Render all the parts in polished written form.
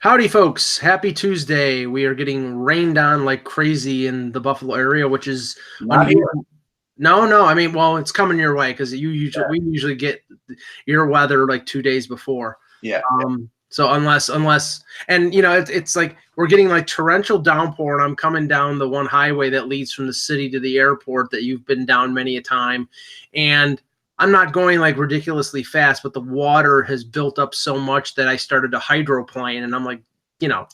Howdy, folks. Happy Tuesday. We are getting rained on like crazy in the Buffalo area, which is Not here. unusual. No. I mean, well, it's coming your way because we usually get your weather like 2 days before. Yeah. So unless and it's like we're getting like torrential downpour, and I'm coming down the one highway that leads from the city to the airport that you've been down many a time, and I'm not going like ridiculously fast, but the water has built up so much that I started to hydroplane, and I'm like,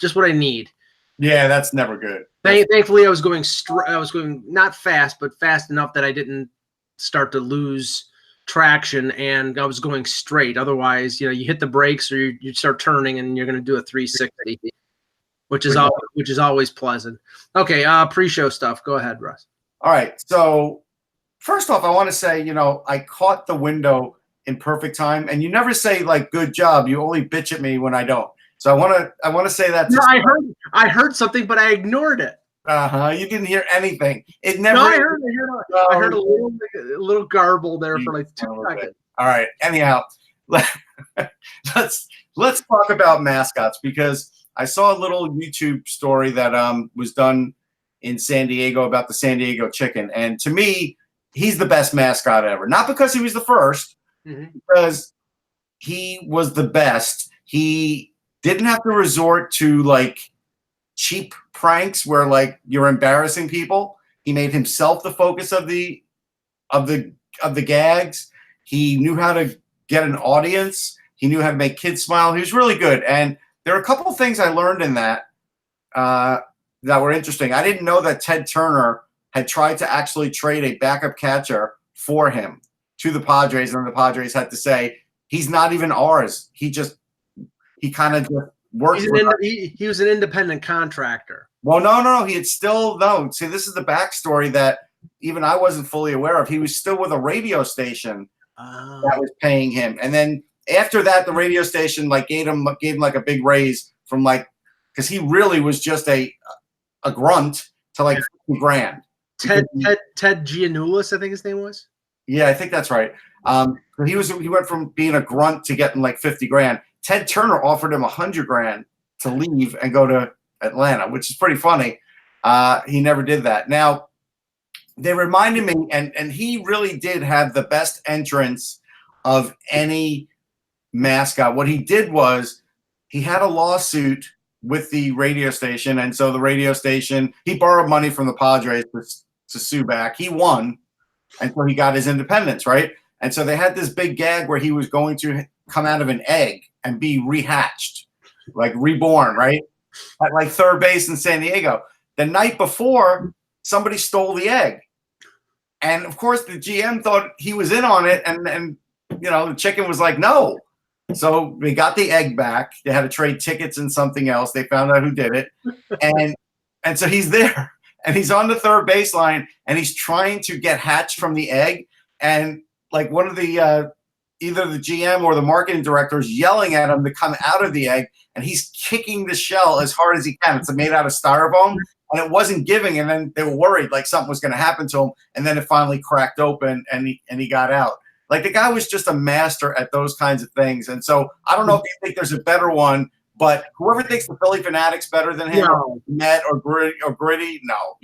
just what I need. Yeah, that's never good. Thankfully, I was going not fast, but fast enough that I didn't start to lose traction, and I was going straight. Otherwise, you hit the brakes or you start turning, and you're going to do a 360, which is always pleasant. Okay, pre-show stuff. Go ahead, Russ. All right. So first off, I want to say, I caught the window in perfect time, and you never say like "good job." You only bitch at me when I don't. So I want to say that. No, I heard something, but I ignored it. You didn't hear anything. It never. No, I heard a little garble there for like 2 seconds. All right. Anyhow, let's talk about mascots, because I saw a little YouTube story that was done in San Diego about the San Diego chicken, and to me, he's the best mascot ever. Not because he was the first, because he was the best. He didn't have to resort to like cheap pranks where like you're embarrassing people. He made himself the focus of the gags. He knew how to get an audience. He knew how to make kids smile. He was really good. And there are a couple of things I learned in that that were interesting. I didn't know that Ted Turner had tried to actually trade a backup catcher for him to the Padres, and the Padres had to say, he's not even ours. He kind of just worked. He was an independent contractor. Well, no. He had still, no. See, this is the backstory that even I wasn't fully aware of. He was still with a radio station that was paying him. And then after that, the radio station like gave him like a big raise from like, because he really was just a grunt to like $50,000. Ted Giannoulis, I think his name was. Yeah, I think that's right. He went from being a grunt to getting like $50,000. Ted Turner offered him $100,000 to leave and go to Atlanta, which is pretty funny. He never did that. Now, they reminded me, and he really did have the best entrance of any mascot. What he did was he had a lawsuit with the radio station, and so the radio station, he borrowed money from the Padres to sue back. He won, and so he got his independence, right? And so they had this big gag where he was going to come out of an egg and be rehatched, like reborn, right? At like third base in San Diego. The night before, somebody stole the egg. And of course, the GM thought he was in on it, and the chicken was like, no. So they got the egg back. They had to trade tickets and something else. They found out who did it. And so he's there, and he's on the third baseline, and he's trying to get hatched from the egg. And like one of the either the GM or the marketing director is yelling at him to come out of the egg, and he's kicking the shell as hard as he can. It's made out of styrofoam, and it wasn't giving. And then they were worried like something was going to happen to him. And then it finally cracked open, and he got out. Like the guy was just a master at those kinds of things. And so I don't know if you think there's a better one, but whoever thinks the Philly Fanatic's better than him, No. Met or Gritty, no.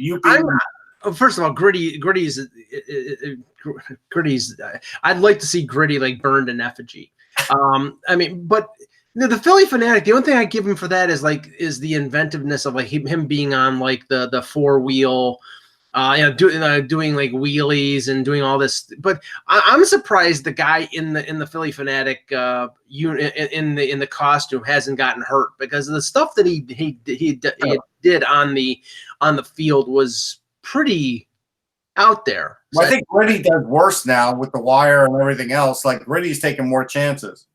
First of all, Gritty's. I'd like to see Gritty like burned in effigy. But the Philly Fanatic. The only thing I give him for that is the inventiveness of like him being on like the 4-wheel, doing like wheelies and doing all this. But I'm surprised the guy in the Philly Fanatic unit in the costume hasn't gotten hurt, because the stuff that he did on the field was pretty out there. Well, I think Gritty does worse now with the wire and everything else. Like Gritty's taking more chances.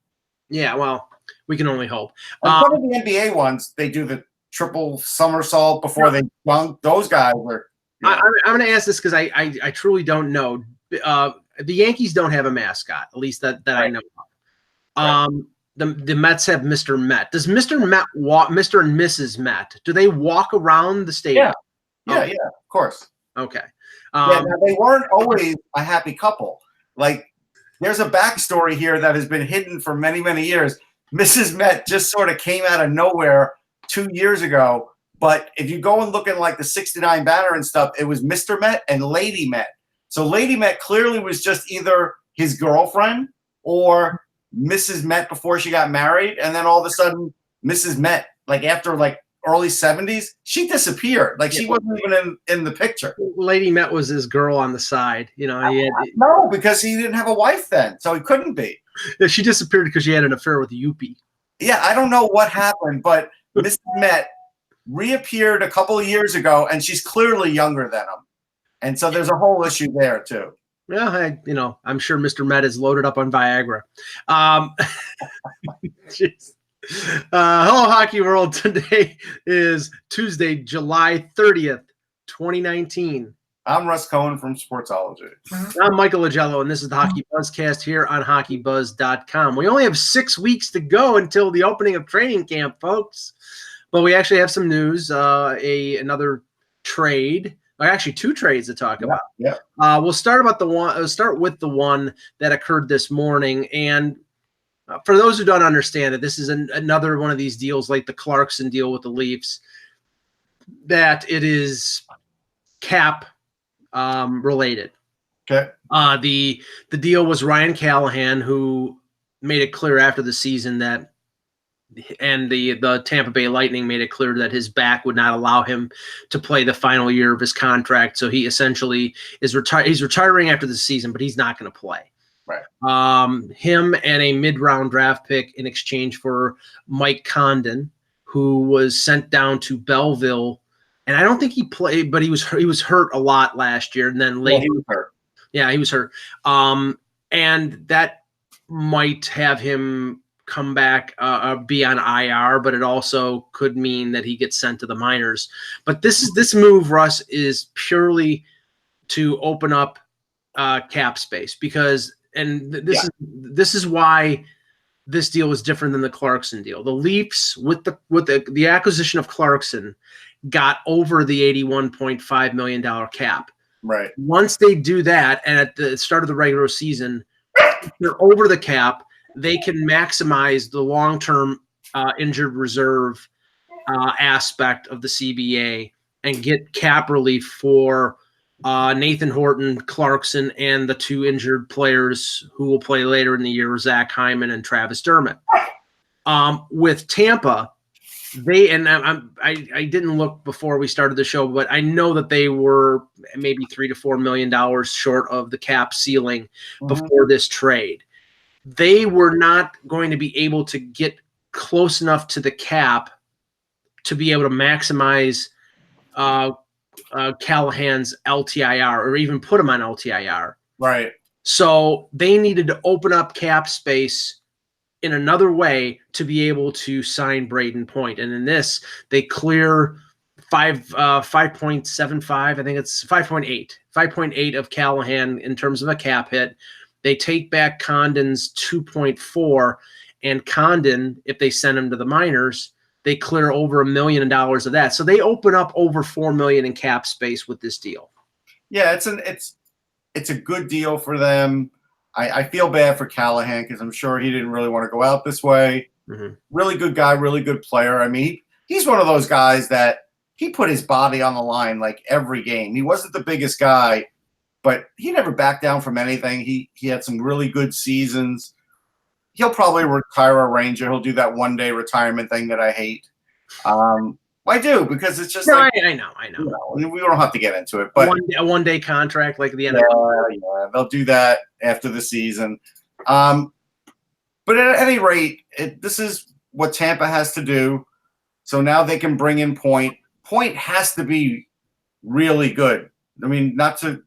Yeah, well, we can only hope. Some of the NBA ones, they do the triple somersault before they dunk. Those guys were. I'm going to ask this because I truly don't know. The Yankees don't have a mascot, at least that I know of. The Mets have Mr. Met. Does Mr. Met walk? Mr. and Mrs. Met, do they walk around the stadium? Yeah, of course. Okay. Now they weren't always a happy couple. Like, there's a backstory here that has been hidden for many, many years. Mrs. Met just sort of came out of nowhere 2 years ago. But if you go and look at like the 69 banner and stuff, it was Mr. Met and Lady Met. So Lady Met clearly was just either his girlfriend or Mrs. Met before she got married. And then all of a sudden, Mrs. Met, like after like early 70s, she disappeared. Like she wasn't even in the picture. Lady Met was his girl on the side. You know, no, because he didn't have a wife then. So he couldn't be. She disappeared because she had an affair with Yuppie. Yeah, I don't know what happened, but Mrs. Met reappeared a couple of years ago, and she's clearly younger than him. And so there's a whole issue there, too. Yeah, I'm sure Mr. Met is loaded up on Viagra. Hello, Hockey World. Today is Tuesday, July 30th, 2019. I'm Russ Cohen from Sportsology. I'm Michael Agello, and this is the HockeyBuzzcast here on HockeyBuzz.com. We only have 6 weeks to go until the opening of training camp, folks. But we actually have some news, another trade, or actually 2 trades to talk about. Yeah. We'll start with the one that occurred this morning. And for those who don't understand it, this is another one of these deals like the Clarkson deal with the Leafs, that it is cap related. Okay. The deal was Ryan Callahan, who made it clear after the season that, and the Tampa Bay Lightning made it clear that his back would not allow him to play the final year of his contract. So he essentially is he's retiring after the season, but he's not going to play. Right. Him and a mid-round draft pick in exchange for Mike Condon, who was sent down to Belleville, and I don't think he played, but he was hurt a lot last year, and then later, he was hurt. Yeah, he was hurt. And that might have him come back, be on IR, but it also could mean that he gets sent to the minors. But this move, Russ, is purely to open up cap space, because this is why this deal is different than the Clarkson deal. The Leafs, with the acquisition of Clarkson, got over the $81.5 million cap. Right. Once they do that, and at the start of the regular season, they're over the cap, they can maximize the long-term injured reserve aspect of the CBA and get cap relief for Nathan Horton, Clarkson, and the 2 injured players who will play later in the year, Zach Hyman and Travis Dermott. With Tampa, I didn't look before we started the show, but I know that they were maybe $3 to $4 million short of the cap ceiling before this trade. They were not going to be able to get close enough to the cap to be able to maximize Callahan's LTIR, or even put him on LTIR. Right. So they needed to open up cap space in another way to be able to sign Braden Point. And in this, they clear 5.75. I think it's 5.8 of Callahan in terms of a cap hit. They take back Condon's 2.4, and Condon, if they send him to the minors, they clear over $1 million of that. So they open up over $4 million in cap space with this deal. Yeah, it's a good deal for them. I feel bad for Callahan because I'm sure he didn't really want to go out this way. Mm-hmm. Really good guy, really good player. I mean, he's one of those guys that he put his body on the line like every game. He wasn't the biggest guy, but he never backed down from anything. He had some really good seasons. He'll probably retire a Ranger. He'll do that one-day retirement thing that I hate. I do, because it's just I know. We don't have to get into it, but a one-day contract like the NFL. Yeah, they'll do that after the season. But at any rate, this is what Tampa has to do. So now they can bring in Point. Point has to be really good. I mean, not to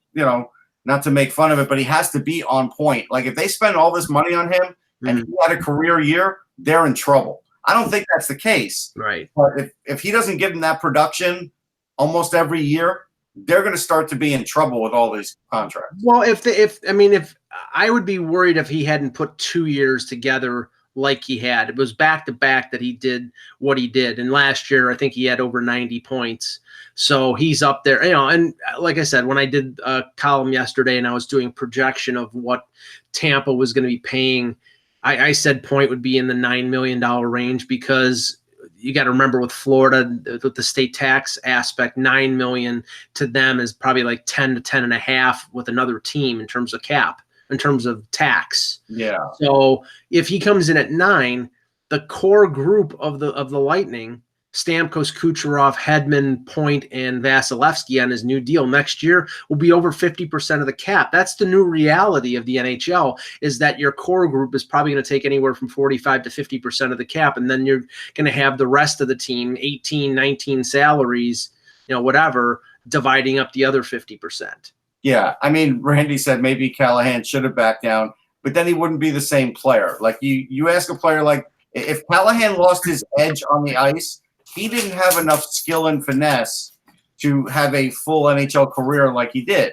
make fun of it, but he has to be on point. Like if they spend all this money on him and he had a career year, they're in trouble. I don't think that's the case. Right. But if he doesn't give them that production almost every year, they're going to start to be in trouble with all these contracts. Well, if I would be worried if he hadn't put 2 years together like he had. It was back to back that he did what he did. And last year, I think he had over 90 points. So he's up there, and like I said, when I did a column yesterday and I was doing projection of what Tampa was going to be paying, I said Point would be in the $9 million range, because you got to remember with Florida, with the state tax aspect, $9 million to them is probably like 10 to 10.5 with another team in terms of cap, in terms of tax. Yeah. So if he comes in at 9, the core group of the Lightning, Stamkos, Kucherov, Hedman, Point, and Vasilevsky on his new deal next year will be over 50% of the cap. That's the new reality of the NHL, is that your core group is probably going to take anywhere from 45 to 50% of the cap, and then you're going to have the rest of the team, 18, 19 salaries, whatever, dividing up the other 50%. Yeah, I mean, Randy said maybe Callahan should have backed down, but then he wouldn't be the same player. Like you ask a player like, if Callahan lost his edge on the ice, he didn't have enough skill and finesse to have a full NHL career like he did.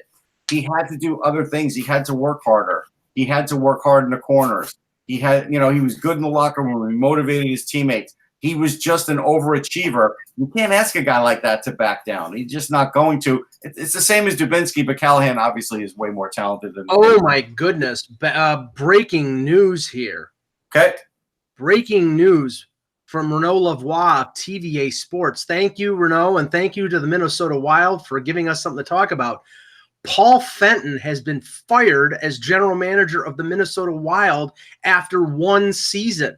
He had to do other things. He had to work harder. He had to work hard in the corners. He had, he was good in the locker room. He motivated his teammates. He was just an overachiever. You can't ask a guy like that to back down. He's just not going to. It's the same as Dubinsky, but Callahan obviously is way more talented than. Oh my goodness! Breaking news here. Okay. Breaking news from Renaud Lavoie of TVA Sports. Thank you, Renaud, and thank you to the Minnesota Wild for giving us something to talk about. Paul Fenton has been fired as general manager of the Minnesota Wild after 1 season.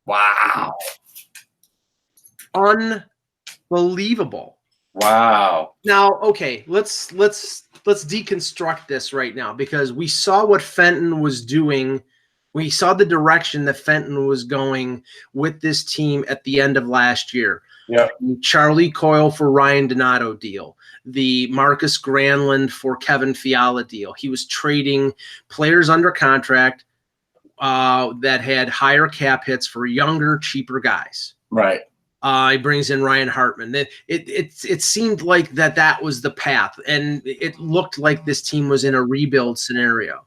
Wow. Unbelievable. Wow. Now, okay, let's deconstruct this right now, because we saw what Fenton was doing. We saw the direction that Fenton was going with this team at the end of last year. Yeah. Charlie Coyle for Ryan Donato deal, the Marcus Granlund for Kevin Fiala deal. He was trading players under contract that had higher cap hits for younger, cheaper guys. Right. He brings in Ryan Hartman. It seemed like that was the path, and it looked like this team was in a rebuild scenario.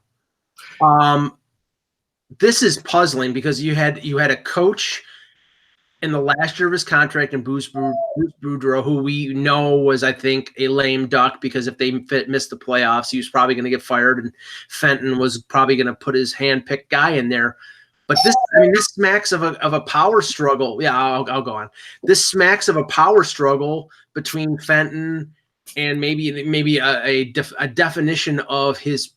This is puzzling because you had a coach in the last year of his contract in Bruce Boudreau, who we know was, I think, a lame duck, because if they missed the playoffs, he was probably going to get fired, and Fenton was probably going to put his hand-picked guy in there. But this smacks of a power struggle. Yeah, I'll go on. This smacks of a power struggle between Fenton and maybe a definition of his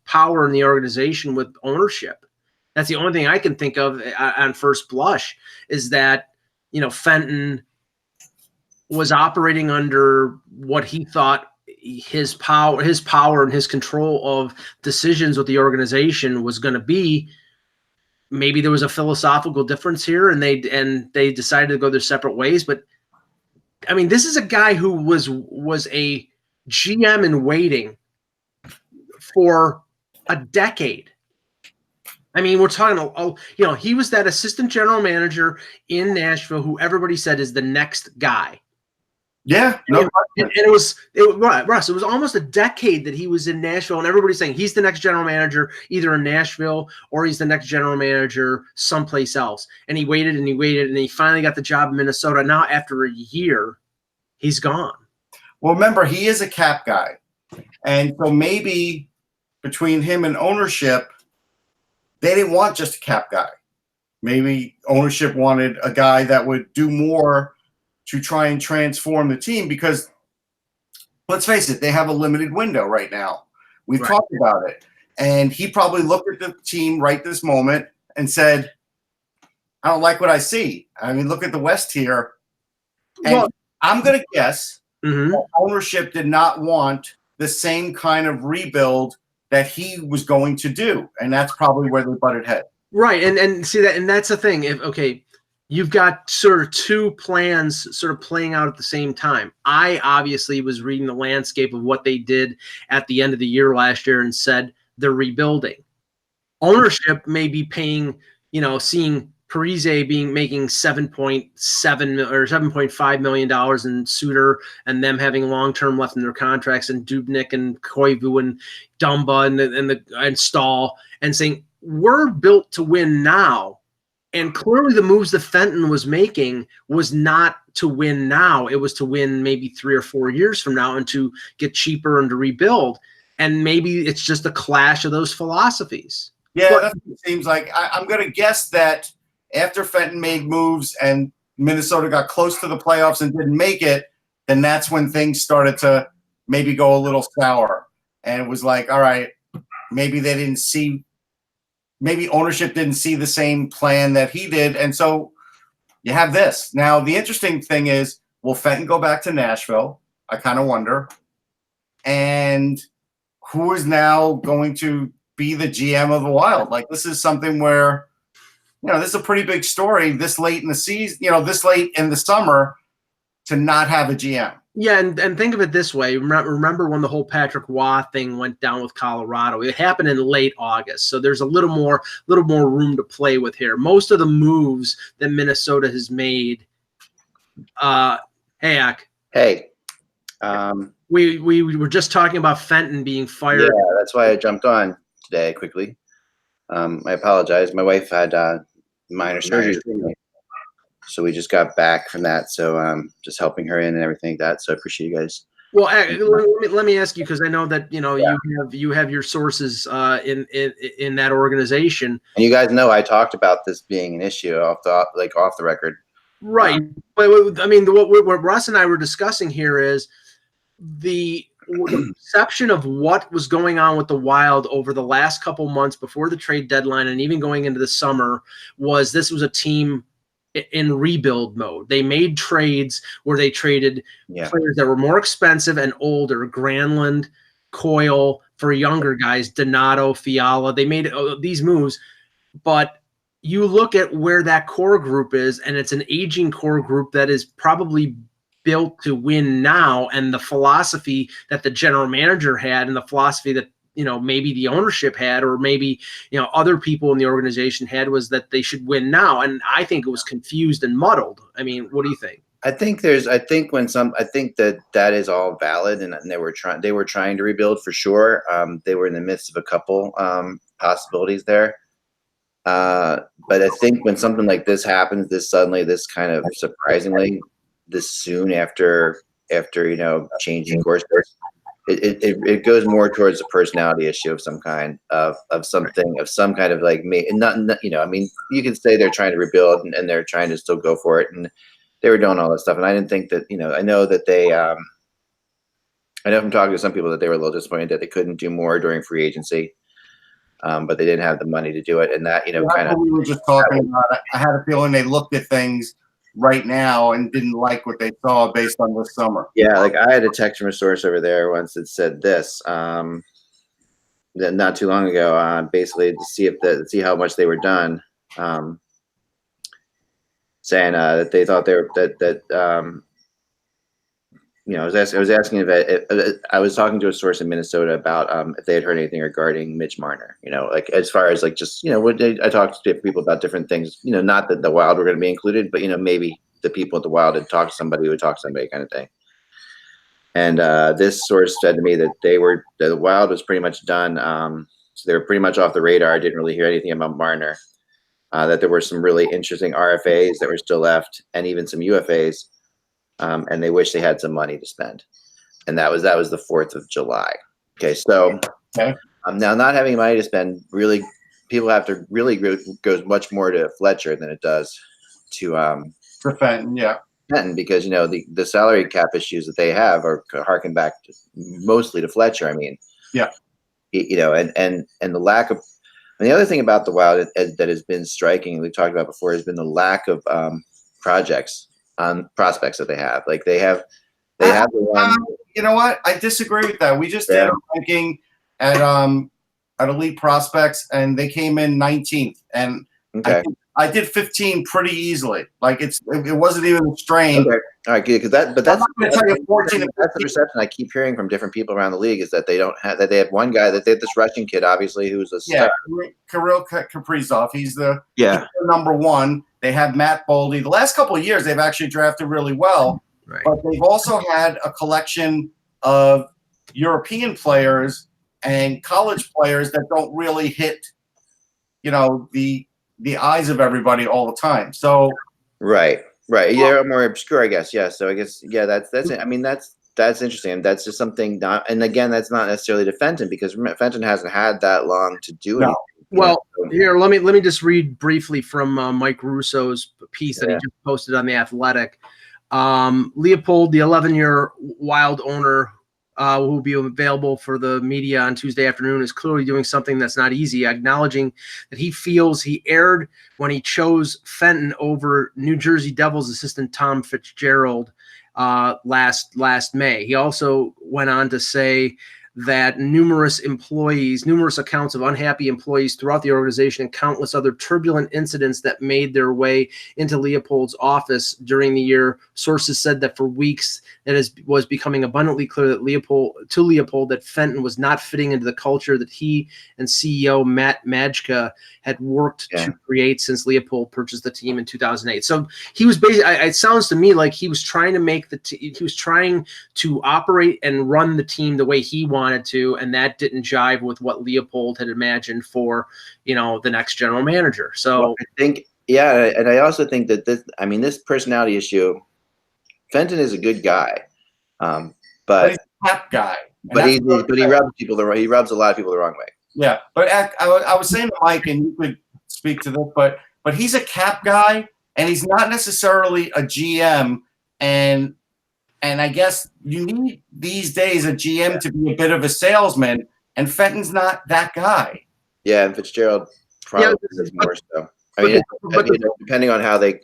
power in the organization with ownership. That's the only thing I can think of on first blush, is that, Fenton was operating under what he thought his power and his control of decisions with the organization was going to be. Maybe there was a philosophical difference here, and they decided to go their separate ways. But I mean, this is a guy who was a GM in waiting for a decade. I mean, we're talking, he was that assistant general manager in Nashville who everybody said is the next guy. Yeah. No, and it was Russ, it was almost a decade that he was in Nashville, and everybody's saying he's the next general manager either in Nashville or he's the next general manager someplace else. And he waited and he waited, and he finally got the job in Minnesota. Now, after a year, he's gone. Well, remember, he is a cap guy. And so maybe between him and ownership, they didn't want just a cap guy. Maybe ownership wanted a guy that would do more to try and transform the team, because let's face it, they have a limited window right now. We've talked about it. And he probably looked at the team right this moment and said, I don't like what I see. I mean, look at the West here. And I'm going to guess that ownership did not want the same kind of rebuild that he was going to do. And that's probably where they butted heads. Right. And see that, and that's the thing. You've got sort of two plans sort of playing out at the same time. I obviously was reading the landscape of what they did at the end of the year last year and said they're rebuilding. Ownership may be paying, seeing Parise making $7.7 or $7.5 million in Suter, and them having long-term left in their contracts, and Dubnyk and Koivu and Dumba and Stahl, and saying we're built to win now. And clearly the moves that Fenton was making was not to win now. It was to win maybe 3 or 4 years from now and to get cheaper and to rebuild. And maybe it's just a clash of those philosophies. Yeah, that's what it seems like. I'm going to guess that after Fenton made moves and, Minnesota got close to the playoffs and didn't make it, then that's when things started to maybe go a little sour. And it was like, all right, maybe they didn't see, maybe ownership didn't see the same plan that he did. And so you have this. Now, the interesting thing is, will Fenton go back to Nashville? I kind of wonder. And who is now going to be the GM of the Wild? Like, this is something where, this is a pretty big story this late in the season, this late in the summer to not have a GM. Yeah, and think of it this way. Remember when the whole Patrick Waugh thing went down with Colorado? It happened in late August, so there's a little more room to play with here. Most of the moves that Minnesota has made. Hey, Ak. Hey. We were just talking about Fenton being fired. Yeah, that's why I jumped on today quickly. I apologize. My wife had minor surgery, so we just got back from that. So just helping her in and everything like that. So I appreciate you guys. Well, let me ask you, because I know that you have your sources in that organization. And you guys know I talked about this being an issue off the record. Right. But I mean, what Russ and I were discussing here is the perception of what was going on with the Wild over the last couple months before the trade deadline and even going into the summer was this was a team in rebuild mode. They made trades where they traded players that were more expensive and older, Granlund, Coyle, for younger guys, Donato, Fiala. They made these moves, but you look at where that core group is, and it's an aging core group that is probably built to win now, and the philosophy that the general manager had and the philosophy that maybe the ownership had, or maybe other people in the organization had, was that they should win now. And I think it was confused and muddled. I mean, what do you think? I think that is all valid, and they were trying to rebuild for sure. They were in the midst of a couple possibilities there. But I think when something like this happens, this kind of surprisingly, this soon after changing course, it goes more towards a personality issue of some kind of some kind of like I mean, you could say they're trying to rebuild and they're trying to still go for it, and they were doing all that stuff. And I didn't think that, I know that they I know from talking to some people that they were a little disappointed that they couldn't do more during free agency. But they didn't have the money to do it, and that kind of. We were just talking about it. I had a feeling they looked at things right now and didn't like what they saw based on this summer. Yeah, like I had a text from a source over there once that said this, that not too long ago, basically to see how much they were done, saying that they thought they were I was asking if I was talking to a source in Minnesota about if they had heard anything regarding Mitch Marner. Like as far as like just I talked to different people about different things. Not that the Wild were going to be included, but maybe the people at the Wild had talked to somebody who would talk to somebody, kind of thing. And this source said to me that the Wild was pretty much done. So they were pretty much off the radar. I didn't really hear anything about Marner. That there were some really interesting RFAs that were still left, and even some UFAs. And they wish they had some money to spend, and that was the 4th of July. Okay, so now not having money to spend, really, people have to really go much more to Fletcher than it does to Fenton, Fenton, because the salary cap issues that they have are harken back mostly to Fletcher. I mean, and the lack of. And the other thing about the Wild that has been striking, and we've talked about before, has been the lack of projects. Prospects that they have. Like they have the one. You know what? I disagree with that. We just did a ranking at Elite Prospects, and they came in 19th, and I did 15 pretty easily. Like it wasn't even a strain. Okay. All right, good. That's I'm not going to tell you 14. That's the perception I keep hearing from different people around the league, is that they have one guy, that they have this Russian kid, obviously, who's a star. Kirill Kaprizov. He's the number one. They have Matt Boldy. The last couple of years, they've actually drafted really well. Right. But they've also had a collection of European players and college players that don't really hit, the eyes of everybody all the time. So right, yeah, more obscure, I guess. Yeah, so I guess that's it. I mean, that's That's interesting. And that's just something not, and again, that's not necessarily to Fenton, because Fenton hasn't had that long to do anything. Well, here, let me just read briefly from Mike Russo's piece that he just posted on The Athletic. Leopold, the 11-year Wild owner, who will be available for the media on Tuesday afternoon, is clearly doing something that's not easy, acknowledging that he feels he erred when he chose Fenton over New Jersey Devils assistant Tom Fitzgerald last May. He also went on to say that numerous accounts of unhappy employees throughout the organization and countless other turbulent incidents that made their way into Leopold's office during the year. Sources said that for weeks it was becoming abundantly clear that Leopold that Fenton was not fitting into the culture that he and CEO Matt Majka had worked to create since Leopold purchased the team in 2008. So he was basically, it sounds to me like he was trying to make he was trying to operate and run the team the way he wanted to, and that didn't jive with what Leopold had imagined for, the next general manager. So I think, and I also think that this personality issue, Fenton is a good guy, but he's a crap guy. But he rubs a lot of people the wrong way. Yeah, but I was saying to Mike, and you could speak to this, but he's a cap guy, and he's not necessarily a GM, and I guess you need these days a GM to be a bit of a salesman, and Fenton's not that guy. Yeah, and Fitzgerald probably is more so. Depending on how they,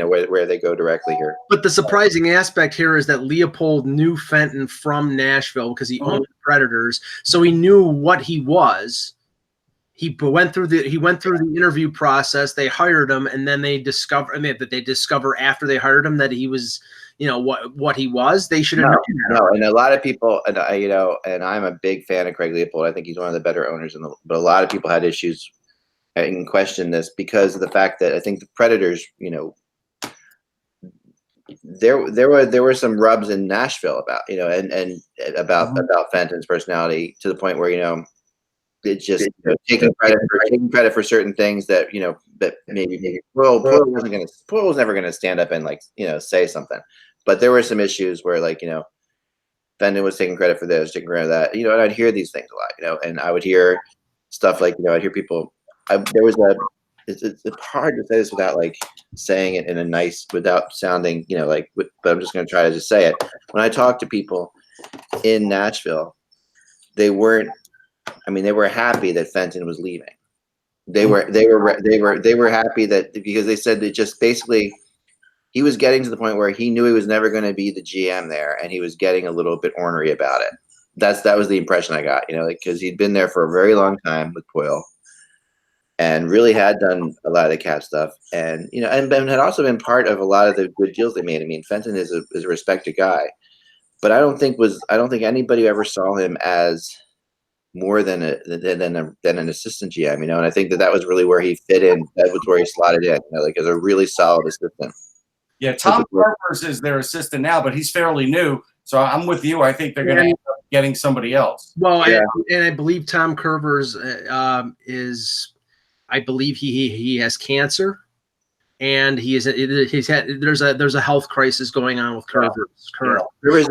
where they go directly here. But the surprising aspect here is that Leopold knew Fenton from Nashville because he owned the Predators, so he knew what he was. He went through the interview process. They hired him, and then they discover after they hired him that he was, what he was. They should have known that. No, and a lot of people, and I'm a big fan of Craig Leopold. I think he's one of the better owners but a lot of people had issues and question this because of the fact that I think the Predators, there were some rubs in Nashville about, and about Fenton's personality to the point where, it's just taking credit for certain things that, that maybe Poyle was never going to stand up and say something, but there were some issues where Fenton was taking credit for this, taking credit for that, and I'd hear these things a lot, and I would hear stuff like, I'd hear people. It's hard to say this without saying it in a nice, without sounding, but I'm just going to try to just say it. When I talk to people in Nashville, they were happy that Fenton was leaving. They were happy that, because they said that just basically he was getting to the point where he knew he was never going to be the GM there, and he was getting a little bit ornery about it. That was the impression I got, because he'd been there for a very long time with Poyle. And really had done a lot of the cap stuff, and and had also been part of a lot of the good deals they made. I mean, Fenton is a respected guy, but I don't think anybody ever saw him as more than an assistant GM. And I think that was really where he fit in. That was where he slotted in, as a really solid assistant. Yeah, Tom Carvers is their assistant now, but he's fairly new. So I'm with you. I think they're going to end up getting somebody else. Well, and I believe Tom Carvers is. I believe he has cancer, and there's a health crisis going on with Carvers. Carvers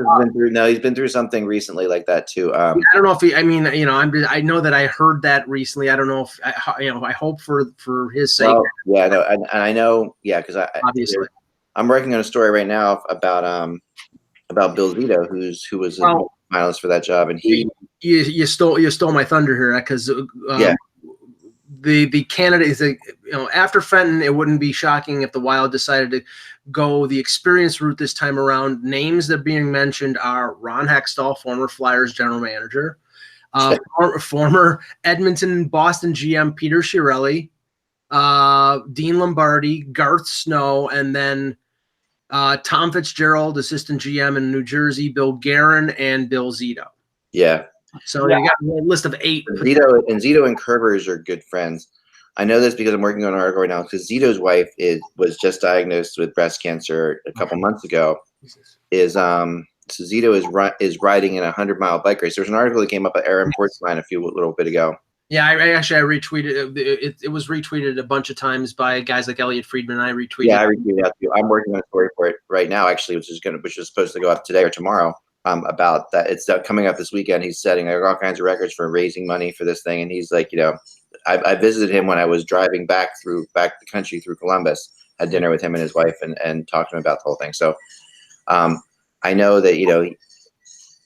he's been through something recently like that too. I don't know if I know that I heard that recently. I don't know if I hope for his sake. Well, no, and I know, because obviously I'm working on a story right now about Bill Zito, who was a finalist for that job, and you stole my thunder here because The candidates, after Fenton, it wouldn't be shocking if the Wild decided to go the experience route this time around. Names that are being mentioned are Ron Hextall, former Flyers general manager, former Edmonton and Boston GM Peter Chiarelli, Dean Lombardi, Garth Snow, and then Tom Fitzgerald, assistant GM in New Jersey, Bill Guerin, and Bill Zito. Yeah. So you got a list of 8. Zito and Carvers are good friends. I know this because I'm working on an article right now, because Zito's wife was just diagnosed with breast cancer a couple months ago. So Zito is riding in a 100-mile bike race. There's an article that came up at Aaron Portsline a little bit ago. Yeah, I retweeted it. It was retweeted a bunch of times by guys like Elliot Friedman. I retweeted. Yeah, I retweeted that too. I'm working on a story for it right now, actually, which is supposed to go up today or tomorrow. about that. It's coming up this weekend. He's setting all kinds of records for raising money for this thing. And he's like, I visited him when I was driving back the country through Columbus, had dinner with him and his wife and talked to him about the whole thing. So I know that,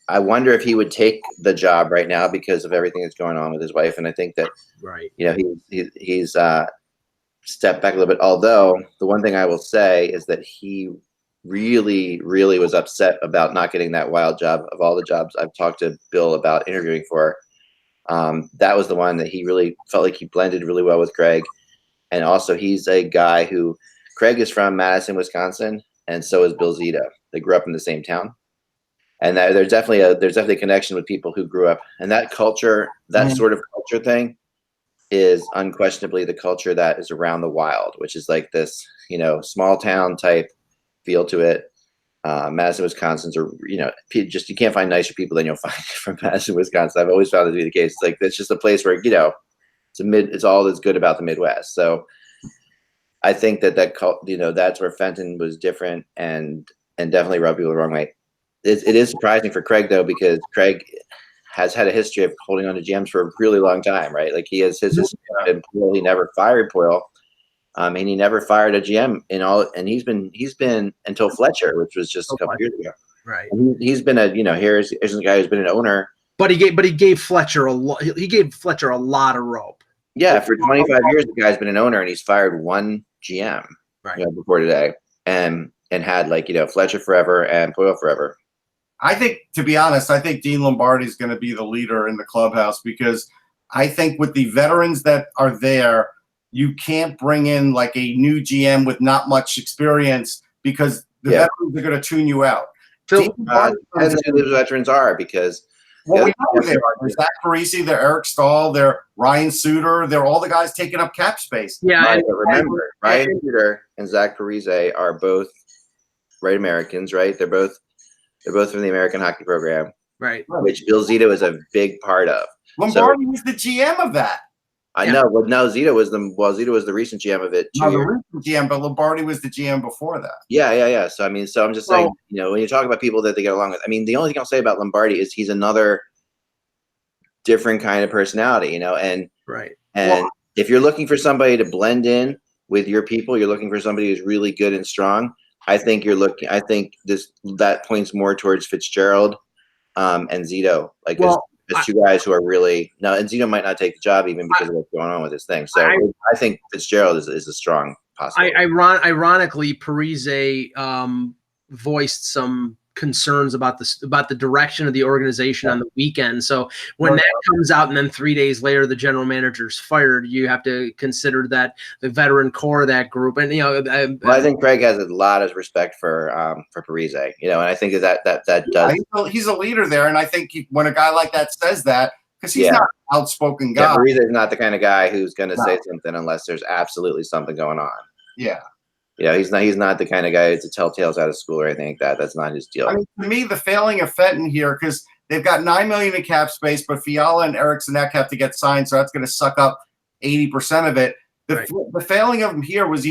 I wonder if he would take the job right now because of everything that's going on with his wife. And I think that, he's stepped back a little bit. Although the one thing I will say is that he really, really was upset about not getting that wild job. Of all the jobs I've talked to Bill about interviewing for, that was the one that he really felt like he blended really well with Craig. And also he's a guy who, Craig is from Madison, Wisconsin, and so is Bill Zito. They grew up in the same town. And there's definitely a connection with people who grew up, and that culture, that sort of culture thing is unquestionably the culture that is around the Wild, which is like this, small town type feel to it. Madison, Wisconsin's, or just you can't find nicer people than you'll find from Madison, Wisconsin. I've always found it to be the case. It's like it's just a place where it's all that's good about the Midwest. So I think that's where Fenton was different and definitely rubbed people the wrong way. It is surprising for Craig though, because Craig has had a history of holding on to GMs for a really long time, right? Like he has his history in Poyle. He never fired Poyle. And he never fired a GM and he's been until Fletcher, which was just a couple years ago. Right. And he's been here's a guy who's been an owner. But he gave Fletcher a lot. He gave Fletcher a lot of rope. Yeah, for 25 years, the guy's been an owner, and he's fired one GM before today, and had Fletcher forever and Poyle forever. I think, to be honest, Dean Lombardi is going to be the leader in the clubhouse, because I think with the veterans that are there, you can't bring in like a new GM with not much experience, because the veterans are going to tune you out. Phil, as the veterans are, because we know they are. There's Zach Parisi, they're Eric Stahl, they're Ryan Suter, they're all the guys taking up cap space. Yeah, remember, Ryan Suter and Zach Parisi are both Americans, right? They're both from the American Hockey Program, right? Which Bill Zito is a big part of. Lombardi was the GM of that. I know, but no, Zito was the recent GM of it. No, the recent GM, but Lombardi was the GM before that. Yeah. So I'm just saying, when you talk about people that they get along with, the only thing I'll say about Lombardi is he's another different kind of personality, and right. And if you're looking for somebody to blend in with your people, you're looking for somebody who's really good and strong. I think that points more towards Fitzgerald and Zito, as two guys who are really and Zito might not take the job even because of what's going on with this thing. So I think Fitzgerald is a strong possibility. Ironically, Parise voiced some concerns about the direction of the organization on the weekend. So when that comes out and then 3 days later the general manager's fired, you have to consider that the veteran core of that group. And I think Craig has a lot of respect for Parise, and I think that does. He's a leader there, and I think when a guy like that says that, because he's not an outspoken guy. Yeah, Parise is not the kind of guy who's going to say something unless there's absolutely something going on. Yeah. He's not the kind of guy to tell tales out of school or anything like that. That's not his deal. To me, the failing of Fenton here, because they've got $9 million in cap space, but Fiala and Eriksson have to get signed, so that's going to suck up 80% of it. The failing of him here was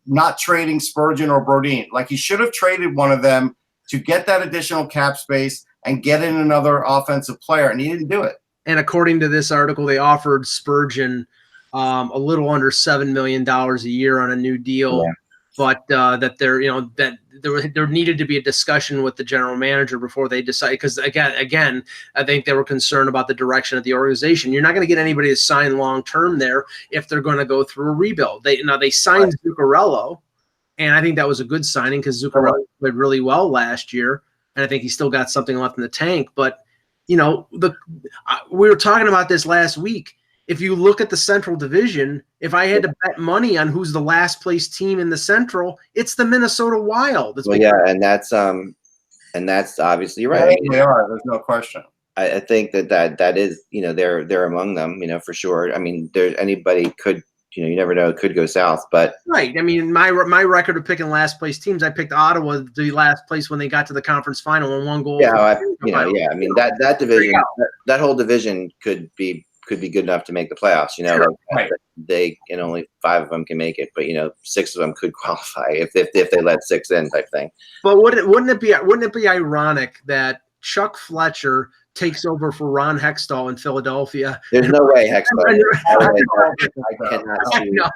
not trading Spurgeon or Brodin. Like, he should have traded one of them to get that additional cap space and get in another offensive player, and he didn't do it. And according to this article, they offered Spurgeon a little under $7 million a year on a new deal, but that there needed to be a discussion with the general manager before they decide. Because again, I think they were concerned about the direction of the organization. You're not going to get anybody to sign long term there if they're going to go through a rebuild. They signed Zuccarello, and I think that was a good signing because Zuccarello played really well last year, and I think he still got something left in the tank. But we were talking about this last week. If you look at the Central Division, if I had to bet money on who's the last place team in the Central, it's the Minnesota Wild. And that's obviously right. They are. There's no question. I think that is, they're among them, for sure. Anybody could, you never know, it could go south, but right. My record of picking last place teams, I picked Ottawa the last place when they got to the conference final and 1 goal. Yeah, that division, that whole division could could be good enough to make the playoffs. You know, Sure, like, right. they and only 5 of them can make it, but you know, 6 of them could qualify if they let 6 in, type thing. But wouldn't it be ironic that Chuck Fletcher takes over for Ron Hextall in Philadelphia? There's no way Hextall. I cannot I see know,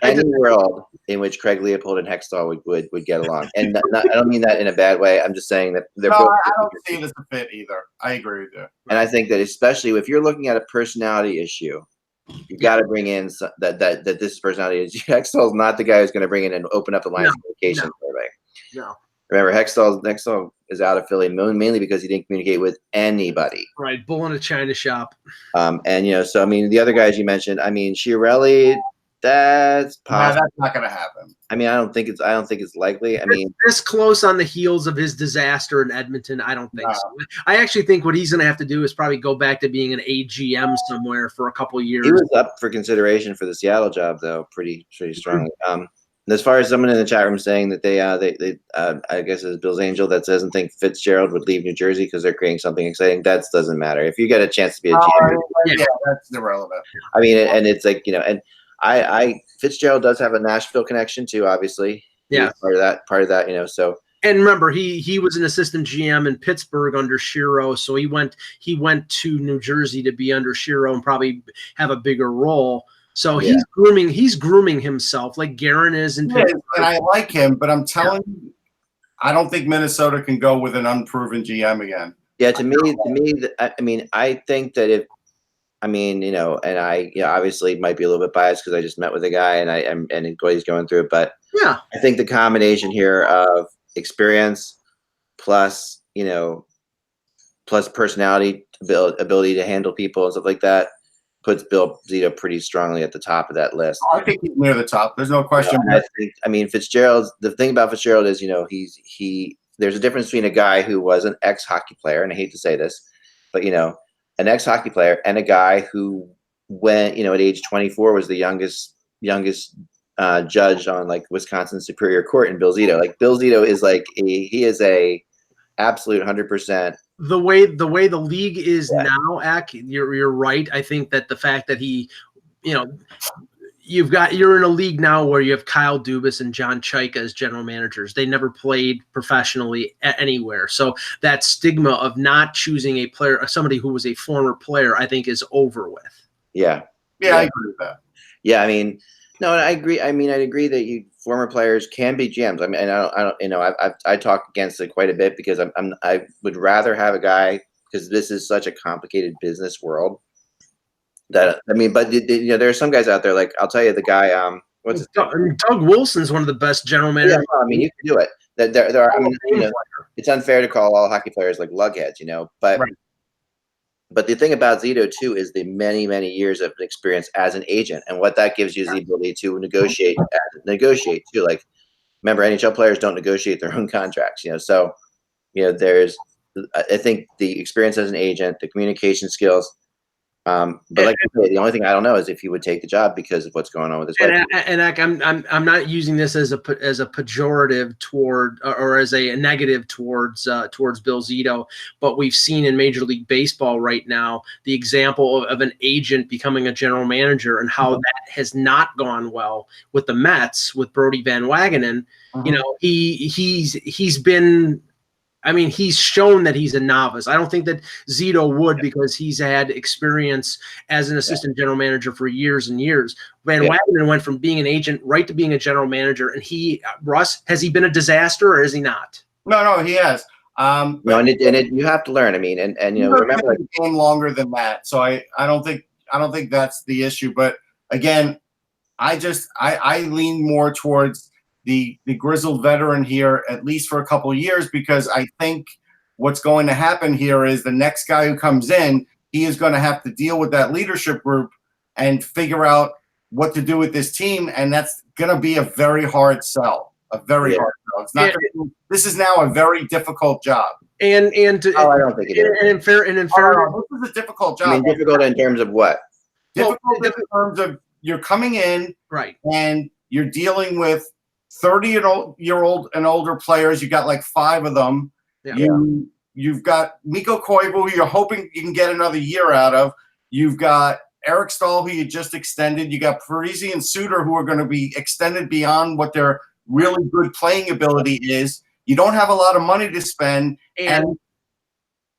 any world in which Craig Leopold and Hextall would get along. And I don't mean that in a bad way. I'm just saying that they're both. I don't see it as a fit either. I agree with you. And I think that especially if you're looking at a personality issue, you got to bring in that this personality is Hextall's not the guy who's going to bring in and open up the lines of communication for everybody. No. Remember, Hextall is out of Philly mainly because he didn't communicate with anybody. Right, bull in a china shop. And you know, so I mean, the other guys you mentioned, I mean, Chiarelli, that's possible. That's not going to happen. I mean, I don't think it's likely. I mean, this close on the heels of his disaster in Edmonton, I don't think so. I actually think what he's going to have to do is probably go back to being an AGM somewhere for a couple of years. He was up for consideration for the Seattle job, though, pretty strongly. As far as someone in the chat room saying that they I guess it's Bill's Angel that doesn't think Fitzgerald would leave New Jersey because they're creating something exciting. That doesn't matter. If you get a chance to be a GM, yeah, that's irrelevant. I mean, and it's like, you know, and I Fitzgerald does have a Nashville connection too, obviously. Yeah, part of that, you know. So, and remember, he was an assistant GM in Pittsburgh under Shiro, so he went to New Jersey to be under Shiro and probably have a bigger role. So he's grooming himself like Guerin is in Pittsburgh. And I like him, but I'm telling you, I don't think Minnesota can go with an unproven GM again. Yeah, to me, I mean, I think that if, I mean, you know, and I, you know, obviously might be a little bit biased because I just met with a guy and he's going through it, but yeah, I think the combination here of experience plus, you know, plus personality, ability to handle people and stuff like that puts Bill Zito pretty strongly at the top of that list. I think he's near the top. There's no question. I mean, Fitzgerald, the thing about Fitzgerald is, you know, there's a difference between a guy who was an ex-hockey player, and I hate to say this, but, you know, an ex-hockey player and a guy who went, you know, at age 24 was the youngest judge on like Wisconsin Superior Court in Bill Zito. Like Bill Zito is like he is a absolute 100%. The way the league is now, Ak, you're right. I think that the fact that he, you know, you're in a league now where you have Kyle Dubas and John Chaika as general managers. They never played professionally anywhere. So that stigma of not choosing a player, somebody who was a former player, I think is over with. Yeah, I agree with that. Yeah, I mean, no, I agree. I mean, I'd agree that former players can be GMs. I mean, and I don't, you know, I talk against it quite a bit because I would rather have a guy, because this is such a complicated business world. That, I mean, but you know, there are some guys out there, like I'll tell you, the guy, what's his name? Doug Wilson's one of the best general managers. Yeah, I mean, you can do it. There are, I mean, you know, it's unfair to call all hockey players like lugheads, you know, but. Right. But the thing about Zito too is the many years of experience as an agent, and what that gives you is the ability to negotiate too. Like, remember, NHL players don't negotiate their own contracts, you know. So, you know, I think the experience as an agent, the communication skills. But like I said, the only thing I don't know is if he would take the job because of what's going on with his wife. And I'm not using this as a pejorative toward or as a negative towards Bill Zito, but we've seen in Major League Baseball right now the example of an agent becoming a general manager and how that has not gone well with the Mets with Brodie Van Wagenen. You know, he's been. I mean, he's shown that he's a novice. I don't think that Zito would, because he's had experience as an assistant general manager for years and years. Van Wagenen went from being an agent right to being a general manager. And Russ, has he been a disaster or is he not? No, he has. No, and you have to learn. I mean, and you know, remember, like, game longer than that. So I don't think that's the issue. But again, I lean more towards the grizzled veteran here, at least for a couple of years, because I think what's going to happen here is the next guy who comes in, he is going to have to deal with that leadership group and figure out what to do with this team, and that's going to be a very hard sell. A very hard sell. It's not. This is now a very difficult job. I don't think it is. And in fairness, this is a difficult job. I mean, difficult in terms of what? Difficult in terms of you're coming in, right, and you're dealing with 30-year-old and older players. You got like 5 of them. Yeah. You've got Mikko Koivu, who you're hoping you can get another year out of. You've got Eric Stahl, who you just extended. You got Parisi and Suter, who are going to be extended beyond what their really good playing ability is. You don't have a lot of money to spend, and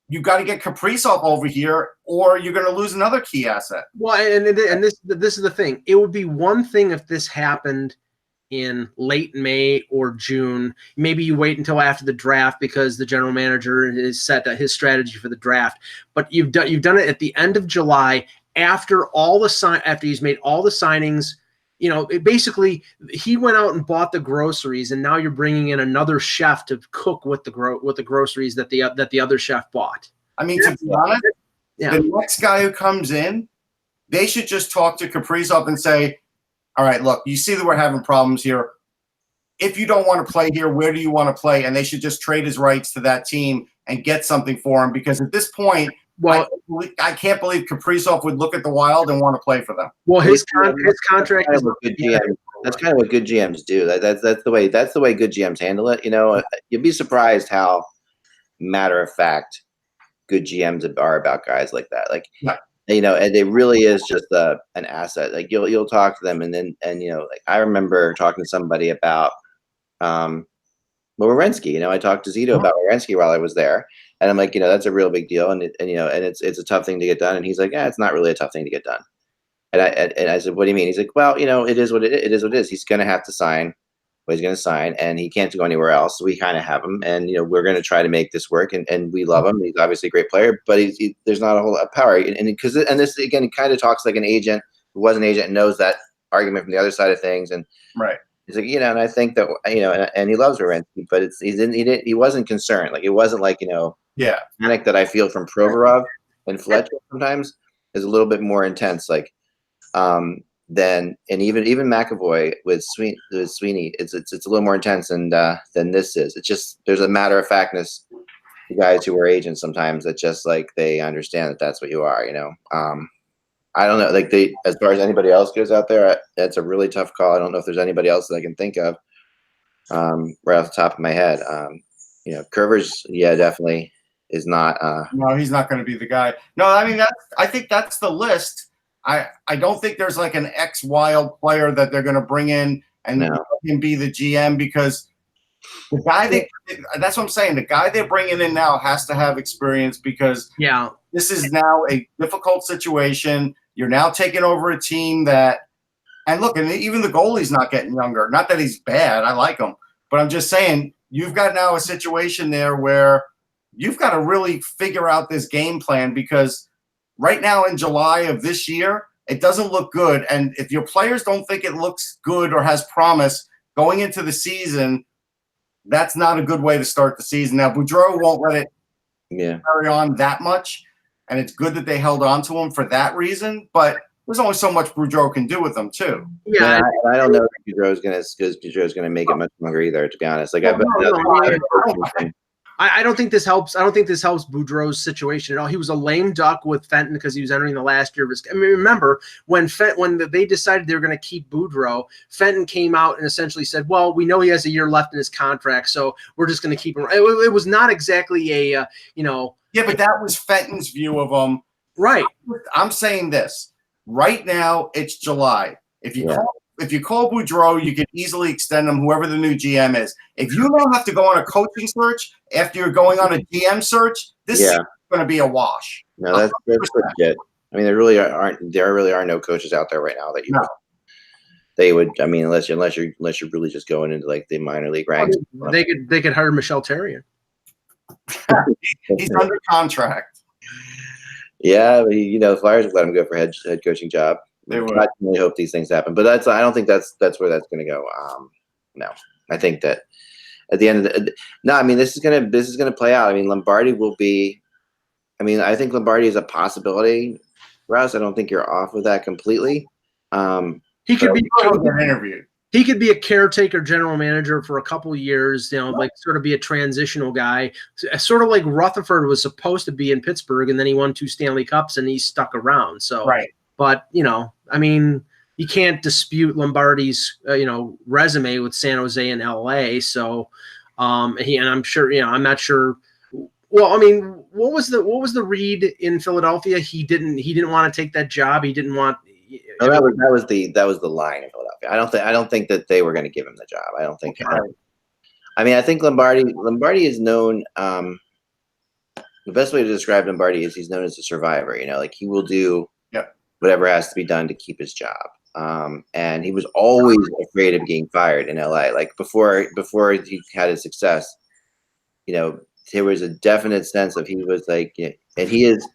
you got to get Kaprizov over here, or you're going to lose another key asset. Well, and this is the thing. It would be one thing if this happened in late May or June. Maybe you wait until after the draft because the general manager has set his strategy for the draft. But you've done it at the end of July after after he's made all the signings. You know, basically he went out and bought the groceries, and now you're bringing in another chef to cook with the groceries that the other chef bought. I mean, to be honest, the next guy who comes in, they should just talk to Kaprizov and say, all right, look, you see that we're having problems here. If you don't want to play here, where do you want to play? And they should just trade his rights to that team and get something for him, because at this point, I can't believe Kaprizov would look at the Wild and want to play for them. Well, his contract is good GM. That's kind of what good GMs do. That's the way good GMs handle it. You know, you'd be surprised how matter of fact good GMs are about guys like that. Like, you know, and it really is just an asset. Like you'll talk to them, and you know, like I remember talking to somebody about Werenski. You know, I talked to Zito about Werenski while I was there, and I'm like, you know, that's a real big deal, and you know, and it's a tough thing to get done. And he's like, yeah, it's not really a tough thing to get done. And I said, what do you mean? He's like, well, you know, it is what it is. He's going to have to sign what he's going to sign, and he can't go anywhere else. So we kind of have him, and you know, we're going to try to make this work, and we love him. He's obviously a great player, but there's not a whole lot of power, and this again, it kind of talks like an agent who was an agent and knows that argument from the other side of things, and he's like, you know, and I think that, you know, and he loves Werenski, but he wasn't concerned. Like it wasn't like, you know, panic that I feel from Provorov and Fletcher sometimes is a little bit more intense, like than even McAvoy with Sweeney, it's a little more intense than this is. It's just there's a matter of factness to guys who are agents sometimes that just like they understand that that's what you are, you know. I don't know, like as far as anybody else goes out there, that's a really tough call. I don't know if there's anybody else that I can think of right off the top of my head. You know, Curvers, definitely is not. No, he's not going to be the guy. No, I mean I think that's the list. I don't think there's like an ex-Wild player that they're going to bring in and let him be the GM, because the guy that's what I'm saying. The guy they're bringing in now has to have experience, because this is now a difficult situation. You're now taking over a team that, and look, and even the goalie's not getting younger. Not that he's bad. I like him. But I'm just saying, you've got now a situation there where you've got to really figure out this game plan, because right now in July of this year, it doesn't look good. And if your players don't think it looks good or has promise going into the season, that's not a good way to start the season. Now, Boudreau won't let it carry on that much, and it's good that they held on to him for that reason. But there's only so much Boudreau can do with them too. Yeah, I don't know if Boudreau's gonna make it much longer either. To be honest, like I don't think this helps. I don't think this helps Boudreau's situation at all. He was a lame duck with Fenton because he was entering the last year of his. I mean, remember when they decided they were going to keep Boudreau, Fenton came out and essentially said, "Well, we know he has a year left in his contract, so we're just going to keep him." It was not exactly a Yeah, but that was Fenton's view of him. Right. I'm saying this right now. It's July. If you call Boudreau, you can easily extend him, whoever the new GM is. If you don't have to go on a coaching search after you're going on a GM search, this is going to be a wash. No, that's legit. I mean, there really are no coaches out there right now that they would. I mean, unless you're really just going into like the minor league ranks. They could hire Michel Therrien. He's under contract. Yeah, but the Flyers would let him go for head coaching job. I really hope these things happen, but I don't think that's where that's going to go. No, I think that at the end of I mean, this is gonna play out. I mean, Lombardi will be. I mean, I think Lombardi is a possibility for us. I don't think you're off of that completely. He could be interviewed. He could be a caretaker general manager for a couple of years, like sort of be a transitional guy, sort of like Rutherford was supposed to be in Pittsburgh, and then he won 2 Stanley Cups and he stuck around. So But, I mean, you can't dispute Lombardi's, resume with San Jose and LA. So, I'm sure, I'm not sure Well, I mean, what was the read in Philadelphia? He didn't want to take that job. He didn't want. No, that was the line in Philadelphia. I don't think that they were going to give him the job. I don't think. I mean, I think Lombardi is known. The best way to describe Lombardi is he's known as a survivor. You know, like he will do whatever has to be done to keep his job. And he was always afraid of getting fired in LA. Like before he had his success, you know, there was a definite sense of he was like, and he is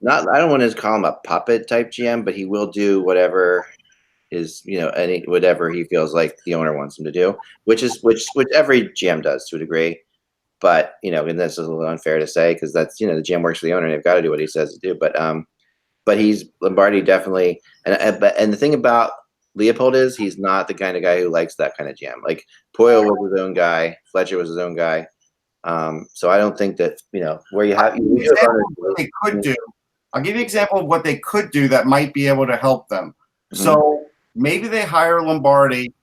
not. I don't want to call him a puppet type GM, but he will do whatever is, you know, whatever he feels like the owner wants him to do, which every GM does to a degree. But, you know, and this is a little unfair to say because that's, you know, the GM works for the owner and they've got to do what he says to do. But he's Lombardi definitely. And the thing about Leopold is he's not the kind of guy who likes that kind of GM. Like Poyle was his own guy. Fletcher was his own guy. So I don't think that, you know, where you have. What they could do. I'll give you an example of what they could do that might be able to help them. Mm-hmm. So maybe they hire Lombardi.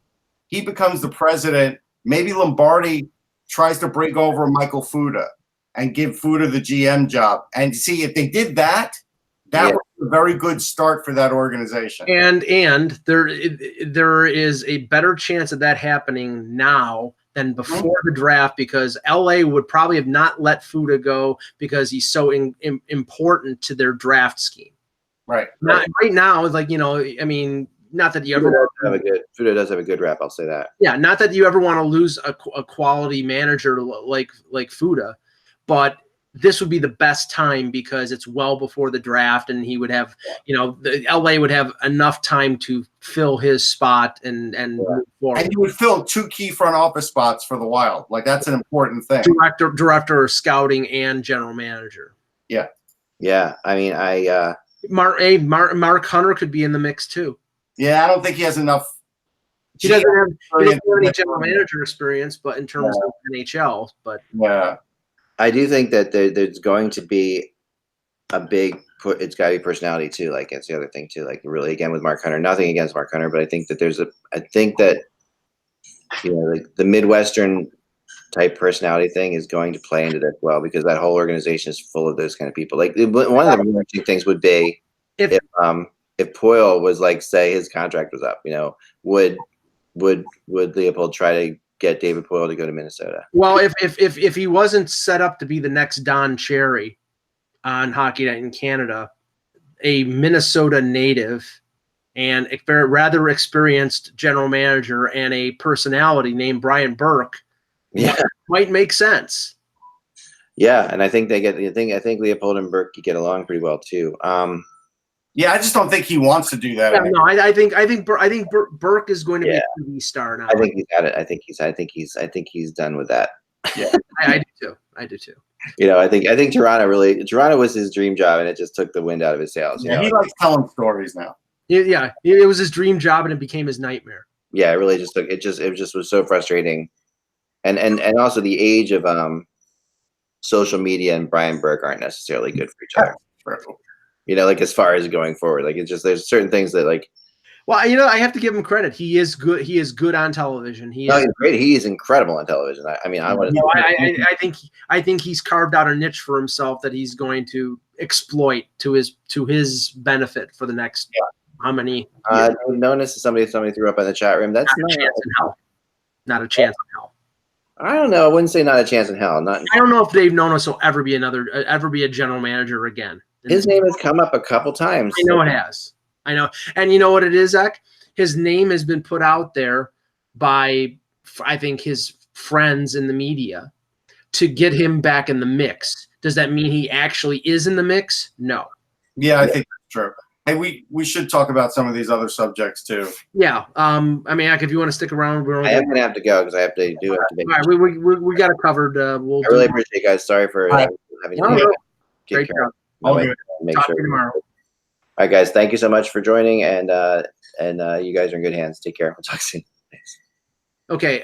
He becomes the president. Maybe Lombardi tries to bring over Michael Fuda and give Fuda the GM job. And see, if they did that would be a very good start for that organization. And there is a better chance of that happening now than before the draft, because LA would probably have not let Fuda go because he's so important to their draft scheme. Right. Right now, like, you know, I mean, not that you ever Fuda does have a good rap. I'll say that. Yeah, not that you ever want to lose a quality manager like Fuda, but this would be the best time because it's well before the draft, and he would have, you know, the LA would have enough time to fill his spot and move forward. And you would fill 2 key front office spots for the Wild. Like that's an important thing. Director of scouting and general manager. Yeah. Yeah. I mean, Mark Hunter could be in the mix too. Yeah, I don't think he has enough. He doesn't have any general manager experience, but in terms of NHL, but yeah. I do think that there's going to be a big put. It's got to be personality too. Like it's the other thing too. Like really, again with Mark Hunter, nothing against Mark Hunter, but I think that you know, like the Midwestern type personality thing is going to play into that well, because that whole organization is full of those kind of people. Like one of the interesting things would be if Poyle was like, say his contract was up, you know, would Leopold try to get David Poyle to go to Minnesota? Well, if he wasn't set up to be the next Don Cherry on Hockey Night in Canada, a Minnesota native and a rather experienced general manager and a personality named Brian Burke might make sense. Yeah, and I think I think Leopold and Burke get along pretty well too. Yeah, I just don't think he wants to do that. Yeah, no, I think Burke is going to be a TV star now. I think he's got it. I think he's done with that. Yeah, I do too. You know, I think Toronto was his dream job, and it just took the wind out of his sails. Yeah, he likes telling stories now. Yeah, it was his dream job, and it became his nightmare. Yeah, it really just took it. Just was so frustrating, and also the age of social media and Brian Burke aren't necessarily good for each other. You know, like as far as going forward, like it's just there's certain things that like. Well, you know, I have to give him credit. He is good. He is good on television. He's great. He is incredible on television. I think he's carved out a niche for himself that he's going to exploit to his benefit for the next how many? Notice somebody threw up in the chat room. That's not a chance in hell. Not a chance in hell. I don't know. I wouldn't say not a chance in hell. I don't know if Dave Nonis will ever be a general manager again. His name has come up a couple times. I know it has. I know. And you know what it is, Zach? His name has been put out there by, I think, his friends in the media to get him back in the mix. Does that mean he actually is in the mix? No. Yeah, I think that's true. Hey, we should talk about some of these other subjects too. Yeah. I mean, if you want to stick around, I am gonna have to go because I have to make. All right, we got it covered. I really appreciate it, guys. Sorry for having you. Great job. All good. Talk to you tomorrow. All right, guys. Thank you so much for joining, and you guys are in good hands. Take care. We'll talk soon. Thanks. Okay.